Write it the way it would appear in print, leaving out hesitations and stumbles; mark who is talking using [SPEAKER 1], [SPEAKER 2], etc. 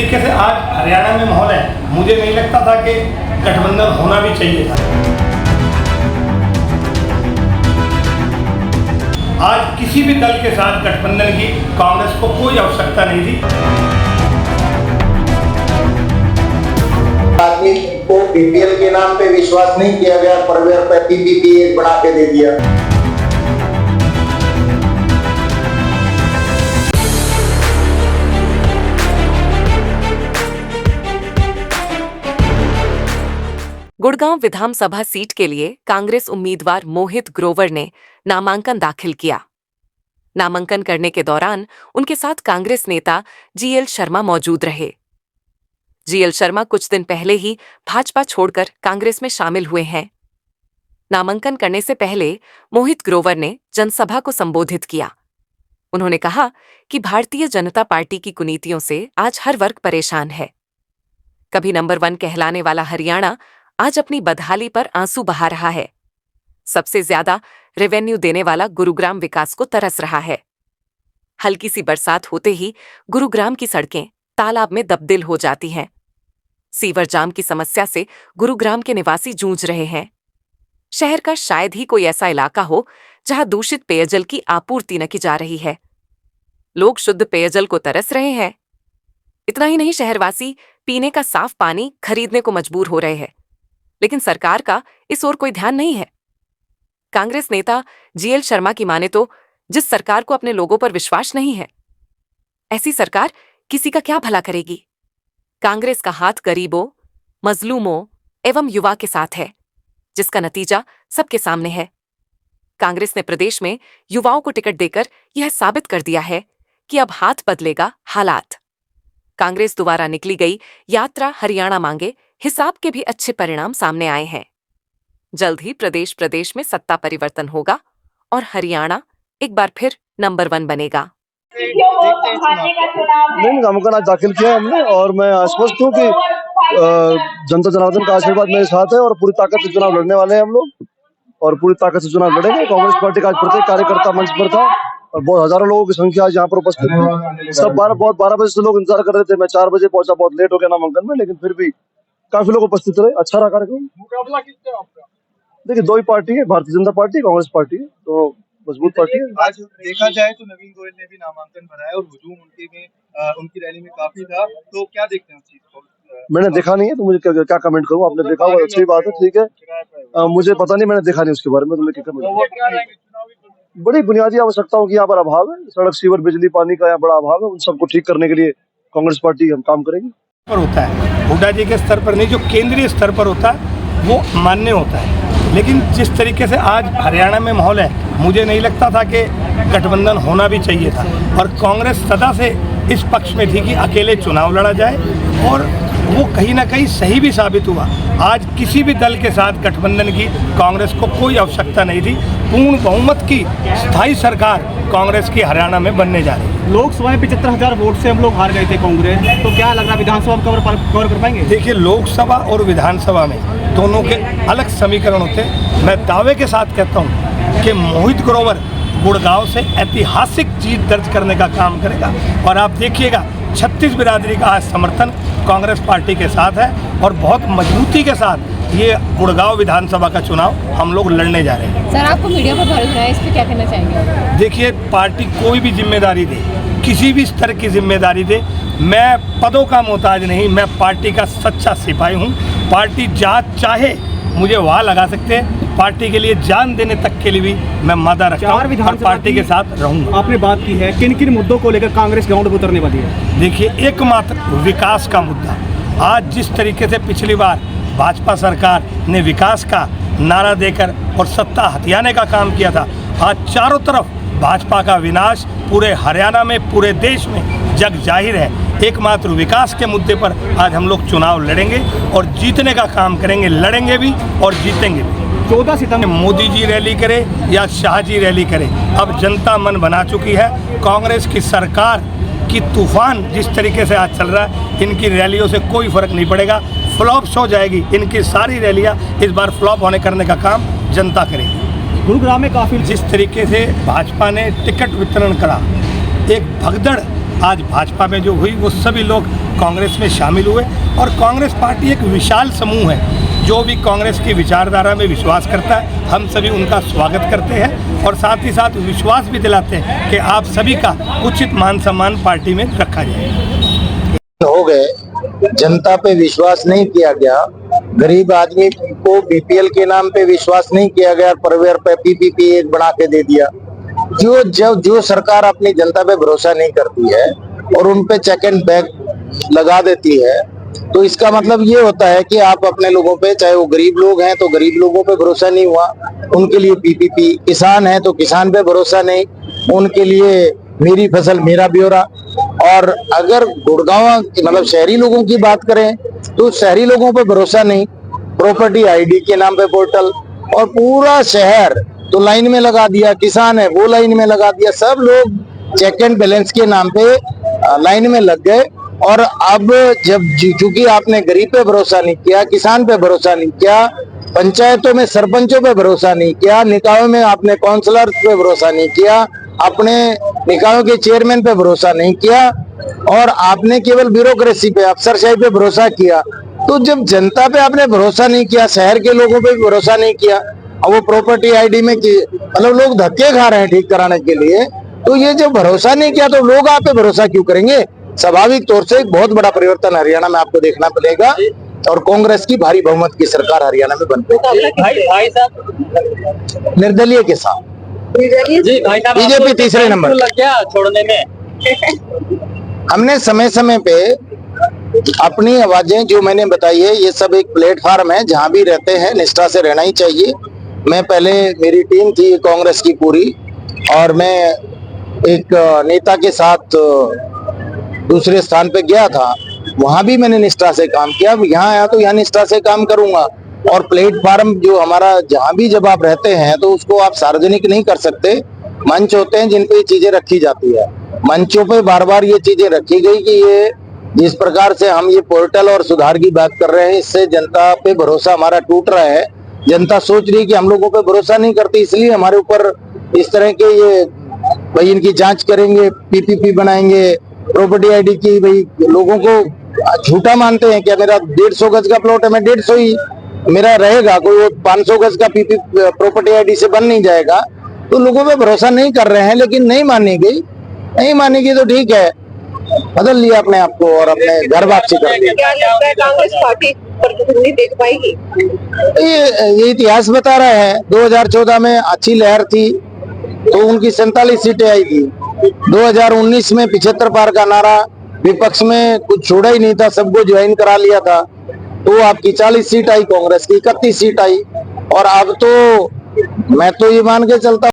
[SPEAKER 1] तरीके से आज हरियाणा में माहौल है, मुझे नहीं लगता था कि गठबंधन होना भी चाहिए था। आज किसी भी दल के साथ गठबंधन की कांग्रेस को कोई आवश्यकता नहीं थी।
[SPEAKER 2] राजनीति को बीपीएल के नाम पे विश्वास नहीं किया गया, पर पीपीपी एक बना के दे दिया।
[SPEAKER 3] गुड़गांव विधानसभा सीट के लिए कांग्रेस उम्मीदवार मोहित ग्रोवर ने नामांकन दाखिल किया। नामांकन करने के दौरान उनके साथ कांग्रेस नेता जीएल शर्मा मौजूद रहे। जीएल शर्मा कुछ दिन पहले ही भाजपा छोड़कर कांग्रेस में शामिल हुए हैं। नामांकन करने से पहले मोहित ग्रोवर ने जनसभा को संबोधित किया। उन्होंने कहा कि भारतीय जनता पार्टी की कुनीतियों से आज हर वर्ग परेशान है। कभी नंबर 1 कहलाने वाला हरियाणा आज अपनी बदहाली पर आंसू बहा रहा है। सबसे ज्यादा रेवेन्यू देने वाला गुरुग्राम विकास को तरस रहा है। हल्की सी बरसात होते ही गुरुग्राम की सड़कें तालाब में तब्दील हो जाती हैं। सीवर जाम की समस्या से गुरुग्राम के निवासी जूझ रहे हैं। शहर का शायद ही कोई ऐसा इलाका हो जहां दूषित पेयजल की आपूर्ति न की जा रही है। लोग शुद्ध पेयजल को तरस रहे हैं। इतना ही नहीं, शहरवासी पीने का साफ पानी खरीदने को मजबूर हो रहे हैं, लेकिन सरकार का इस ओर कोई ध्यान नहीं है। कांग्रेस नेता जीएल शर्मा की माने तो जिस सरकार को अपने लोगों पर विश्वास नहीं है, ऐसी सरकार किसी का क्या भला करेगी। कांग्रेस का हाथ गरीबों, मजलूमों एवं युवा के साथ है, जिसका नतीजा सबके सामने है। कांग्रेस ने प्रदेश में युवाओं को टिकट देकर यह साबित कर दिया है कि अब हाथ बदलेगा हालात। कांग्रेस द्वारा निकली गई यात्रा हरियाणा मांगे हिसाब के भी अच्छे परिणाम सामने आए हैं। जल्द ही प्रदेश में सत्ता परिवर्तन होगा और हरियाणा एक बार फिर नंबर 1 बनेगा।
[SPEAKER 4] नहीं, नामांकन आज दाखिल किया हमने और मैं आश्वस्त हूँ कि जनता जनार्दन का आशीर्वाद मेरे साथ है और पूरी ताकत से चुनाव लड़ने वाले हैं हम लोग और पूरी ताकत से चुनाव लड़ेंगे। कांग्रेस पार्टी का आज प्रत्येक कार्यकर्ता मंच पर था और बहुत हजारों लोगों की संख्या आज यहाँ पर उपस्थित थी। सब 12 बजे से लोग इंतजार कर रहे थे। मैं 4 बजे पहुंचा, बहुत लेट हो गया नामांकन में, लेकिन फिर भी काफी लोग उपस्थित रहे। अच्छा रहा कार्यक्रम।
[SPEAKER 5] मुकाबला किससे आपका?
[SPEAKER 4] देखिए, 2 ही पार्टी है, भारतीय जनता पार्टी, कांग्रेस पार्टी है, तो मजबूत पार्टी है।
[SPEAKER 5] आज देखा जाए तो नवीन गोयल ने भी नामांकन भरा है और हुजूम उनकी रैली में काफी था, तो क्या देखते हैं उस चीज को?
[SPEAKER 4] मैंने देखा नहीं है तो मुझे क्या कमेंट करूं। आपने देखा होगा, अच्छी बात है, ठीक है। मुझे पता नहीं, मैंने देखा नहीं उसके बारे में, तो मैं क्या कमेंट। बड़ी बुनियादी आवश्यकताओं की यहाँ पर अभाव है। सड़क, सीवर, बिजली, पानी का यहाँ बड़ा अभाव है। उन सबको ठीक करने के लिए कांग्रेस पार्टी हम काम करेगी।
[SPEAKER 1] पर होता है हुड्डा जी के स्तर पर नहीं, जो केंद्रीय स्तर पर होता है वो मान्य होता है। लेकिन जिस तरीके से आज हरियाणा में माहौल है, मुझे नहीं लगता था कि गठबंधन होना भी चाहिए था। और कांग्रेस सदा से इस पक्ष में थी कि अकेले चुनाव लड़ा जाए और वो कहीं ना कहीं सही भी साबित हुआ। आज किसी भी दल के साथ गठबंधन की कांग्रेस को कोई आवश्यकता नहीं थी। पूर्ण बहुमत की स्थायी सरकार कांग्रेस की हरियाणा में बनने जा रही है।
[SPEAKER 6] लोकसभा में 75,000 वोट से हम लोग हार गए थे कांग्रेस, तो क्या लग रहा है विधानसभा कवर कर पाएंगे?
[SPEAKER 1] देखिए, लोकसभा और विधानसभा में दोनों के अलग समीकरण होते हैं। मैं दावे के साथ कहता हूँ कि मोहित ग्रोवर गुड़गांव से ऐतिहासिक जीत दर्ज करने का काम करेगा और आप देखिएगा 36 बिरादरी का आज समर्थन कांग्रेस पार्टी के साथ है और बहुत मजबूती के साथ ये गुड़गांव विधानसभा का चुनाव हम लोग लड़ने जा रहे हैं।
[SPEAKER 7] सर, आपको मीडिया पर भरोसा है, इस पर क्या कहना चाहेंगे?
[SPEAKER 1] देखिए, पार्टी कोई भी जिम्मेदारी दे, किसी भी स्तर की जिम्मेदारी दे, मैं पदों का मोहताज नहीं, मैं पार्टी का सच्चा सिपाही हूँ। पार्टी जहाँ चाहे मुझे वहाँ लगा सकते हैं। पार्टी के लिए जान देने तक के लिए भी मैं मादा रखता हूँ और पार्टी के साथ रहूँगा।
[SPEAKER 6] आपने बात की है, किन किन मुद्दों को लेकर कांग्रेस ग्राउंड पर उतरने वाली है?
[SPEAKER 1] देखिए, एकमात्र विकास का मुद्दा। आज जिस तरीके से पिछली बार भाजपा सरकार ने विकास का नारा देकर और सत्ता हथियाने का काम किया था, आज चारों तरफ भाजपा का विनाश पूरे हरियाणा में, पूरे देश में जग जाहिर है। एकमात्र विकास के मुद्दे पर आज हम लोग चुनाव लड़ेंगे और जीतने का काम करेंगे, लड़ेंगे भी और जीतेंगे भी।
[SPEAKER 6] 14 सितंबर
[SPEAKER 1] मोदी जी रैली करे या शाह जी रैली करे, अब जनता मन बना चुकी है। कांग्रेस की सरकार की तूफान जिस तरीके से आज चल रहा है, इनकी रैलियों से कोई फर्क नहीं पड़ेगा। फ्लॉप्स हो जाएगी इनकी सारी रैलियां। इस बार फ्लॉप होने करने का काम जनता करेगी।
[SPEAKER 6] गुरुग्राम में काफी
[SPEAKER 1] जिस तरीके से भाजपा ने टिकट वितरण करा, एक भगदड़ आज भाजपा में जो हुई वो सभी लोग कांग्रेस में शामिल हुए और कांग्रेस पार्टी एक विशाल समूह है। जो भी कांग्रेस की विचारधारा में विश्वास करता है हम सभी उनका स्वागत करते हैं और साथ ही साथ विश्वास भी दिलाते हैं कि आप सभी का उचित मान सम्मान पार्टी में रखा जाएगा।
[SPEAKER 2] हो गए, जनता पे विश्वास नहीं किया गया, गरीब आदमी को बीपीएल के नाम पे विश्वास नहीं किया गया, परिवार पे पीपीपी एक बना के दे दिया। जो सरकार अपनी जनता पे भरोसा नहीं करती है और उन पे चेक एंड बैग लगा देती है, तो इसका मतलब ये होता है कि आप अपने लोगों पे, चाहे वो गरीब लोग हैं तो गरीब लोगों पे भरोसा नहीं हुआ, उनके लिए पीपीपी, किसान है तो किसान पे भरोसा नहीं, उनके लिए मेरी फसल मेरा ब्यौरा। और अगर गुड़गांव मतलब शहरी लोगों की बात करें तो शहरी लोगों पे भरोसा नहीं, प्रॉपर्टी आईडी के नाम पे पोर्टल, और पूरा शहर तो लाइन में लगा दिया, किसान है वो लाइन में लगा दिया, सब लोग चेक एंड बैलेंस के नाम पे लाइन में लग गए। और अब जब चूंकि आपने गरीब पे भरोसा नहीं किया, किसान पे भरोसा नहीं किया, पंचायतों में सरपंचों पे भरोसा नहीं किया, निकायों में आपने काउंसलर पे भरोसा नहीं किया, अपने निकायों के चेयरमैन पे भरोसा नहीं किया और आपने केवल ब्यूरोक्रेसी पे, अफसरशाही पे भरोसा किया, तो जब जनता पे आपने भरोसा नहीं किया, शहर के लोगों पे भी भरोसा नहीं किया, और वो प्रॉपर्टी आईडी में मतलब लोग धक्के खा रहे हैं ठीक कराने के लिए, तो ये जो भरोसा नहीं किया तो लोग आप पे भरोसा क्यों करेंगे? स्वाभाविक तौर से एक बहुत बड़ा परिवर्तन हरियाणा में आपको देखना मिलेगा और कांग्रेस की भारी बहुमत की सरकार हरियाणा में बन पाएगी निर्दलीय के साथ। बीजेपी तीसरे नंबर
[SPEAKER 6] क्या छोड़ने में
[SPEAKER 2] हमने समय समय पे अपनी आवाजें जो मैंने बताई है, ये सब एक प्लेटफार्म है, जहां भी रहते हैं निष्ठा से रहना ही चाहिए। मैं पहले मेरी टीम थी कांग्रेस की पूरी और मैं एक नेता के साथ दूसरे स्थान पे गया था, वहां भी मैंने निष्ठा से काम किया। यहाँ आया तो यहाँ निष्ठा से काम करूंगा। और प्लेटफार्म जो हमारा जहां भी जब आप रहते हैं तो उसको आप सार्वजनिक नहीं कर सकते, मंच होते हैं जिन पे ये चीजें रखी जाती है। मंचों पे बार बार ये चीजें रखी गई कि ये जिस प्रकार से हम ये पोर्टल और सुधार की बात कर रहे हैं, इससे जनता पे भरोसा हमारा टूट रहा है। जनता सोच रही है कि हम लोगों पे भरोसा नहीं करती, इसलिए हमारे ऊपर इस तरह के ये भाई इनकी जांच करेंगे, पीपीपी बनाएंगे, प्रॉपर्टी आईडी की, भाई लोगों को झूठा मानते हैं। क्या मेरा 150 गज का प्लॉट है, मैं 150 ही मेरा रहेगा, कोई 500 गज का पीपी प्रॉपर्टी आईडी से बन नहीं जाएगा। तो लोगों पे भरोसा नहीं कर रहे हैं, लेकिन नहीं मानेगी तो ठीक है, बदल लिया अपने आप को और अपने घर वापसी कर लिया।
[SPEAKER 8] क्या लगता है कांग्रेस पार्टी प्रगति नहीं देख पाएगी?
[SPEAKER 2] ये इतिहास बता रहा है। 2014 में अच्छी लहर थी तो उनकी 47 सीटें आई थी। 2019 में 75 पार का नारा, विपक्ष में कुछ छोड़ा ही नहीं था, सबको ज्वाइन करा लिया था, तो आपकी 40 सीट आई, कांग्रेस की 31 सीट आई। और अब तो मैं तो ये मान के चलता